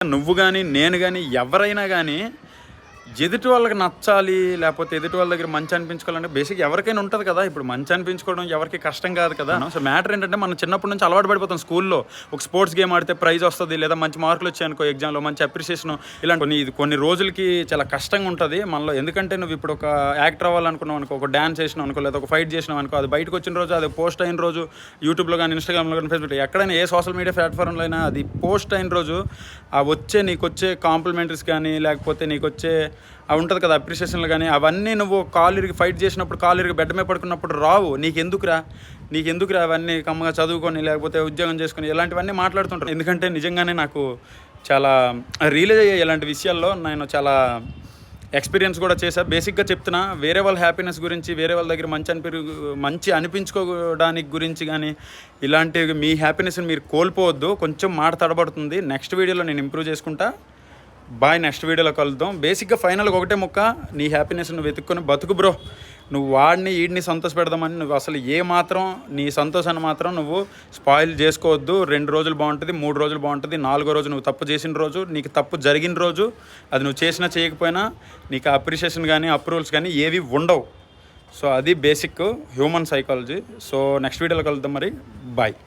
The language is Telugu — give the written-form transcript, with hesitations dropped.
నువ్వు గానీ, నేను గానీ, ఎవరైనా గానీ ఎదుటి వాళ్ళకి నచ్చాలి, లేపోతే ఎదుటి వాళ్ళ దగ్గర మంచి అనిపించుకోవాలంటే బేసిక్‌గా ఎవరికైనా ఉంటది కదా! ఇప్పుడు మంచి అనిపించుకోవడం ఎవరికీ కష్టం కాదు కదా! సో, మ్యాటర్ ఏంటంటే మనం చిన్నప్పటి నుంచి అలవాటు పడిపోతాం స్కూల్‌లో. ఒక స్పోర్ట్స్ గేమ్ ఆడితే ప్రైజ్ వస్తది, లేదా మంచి మార్కులు వచ్చాయనుకో ఎగ్జామ్‌లో మంచి అప్రిషియేషన్ ఇలాంటి కొన్ని రోజులకి చాలా కష్టంగా ఉంటది మనలో. ఎందుకంటే నువ్వు ఇప్పుడు ఒక యాక్టర్ అవ్వాలనుకున్నావనుకో, ఒక డాన్స్ చేసినావనుకో, లేదా ఒక ఫైట్ చేసినావనుకో, అది బయటకు వచ్చిన రోజు, అది పోస్ట్ అయిన రోజు యూట్యూబ్‌లో గానీ, ఇన్‌స్టాగ్రామ్‌లో గానీ, ఫేస్‌బుక్‌లో ఎక్కడైనా ఏ సోషల్ మీడియా ప్లాట్‌ఫార్మ్‌లో అయినా అది పోస్ట్ అయిన రోజు నీకొచ్చే కాంప్లిమెంటరీస్ కానీ, లేకపోతే నీకొచ్చే ఉంటది కదా అప్రిషియేషన్లు కానీ, అవన్నీ నువ్వు కాలు ఇరిగి ఫైట్ చేసినప్పుడు, కాలు ఇరిగి బెడ్ మీద పడుకున్నప్పుడు రావు. నీకెందుకురా అవన్నీ కమ్మగా చదువుకొని, లేకపోతే ఉద్యోగం చేసుకొని, ఇలాంటివన్నీ మాట్లాడుతుంటారు. ఎందుకంటే నిజంగానే నాకు చాలా రియలైజ్ అయ్యాయి ఇలాంటి విషయాల్లో. నేను చాలా ఎక్స్పీరియన్స్ కూడా చేశా. బేసిక్గా చెప్తున్నా, వేరే వాళ్ళ హ్యాపీనెస్ గురించి, వేరే వాళ్ళ దగ్గర మంచి అనిపించుకోవడానికి గురించి కానీ, ఇలాంటివి మీ హ్యాపీనెస్ని మీరు కోల్పోవద్దు. కొంచెం మాట తడబడుతుంది. నెక్స్ట్ వీడియోలో నేను ఇంప్రూవ్ చేసుకుంటా. బాయ్. నెక్స్ట్ వీడియోలో కలుద్దాం. బేసిక్గా ఫైనల్గా ఒకటే ముక్క, నీ హ్యాపీనెస్ నువ్వు వెతుక్కొని బతుకు బ్రో. నువ్వు వీడిని సంతోష పెడదామని నువ్వు అసలు నీ సంతోషాన్ని మాత్రం నువ్వు స్పాయిల్ చేసుకోవద్దు. 2 రోజులు బాగుంటుంది, 3 రోజులు బాగుంటుంది, 4గో రోజు నువ్వు తప్పు చేసిన రోజు, నీకు తప్పు జరిగిన రోజు, అది నువ్వు చేసినా చేయకపోయినా నీకు అప్రిషియేషన్ కానీ అప్రూవల్స్ కానీ ఏవి ఉండవు. సో అది basic human psychology. So next వీడియోలో కలుద్దాం మరి. బాయ్.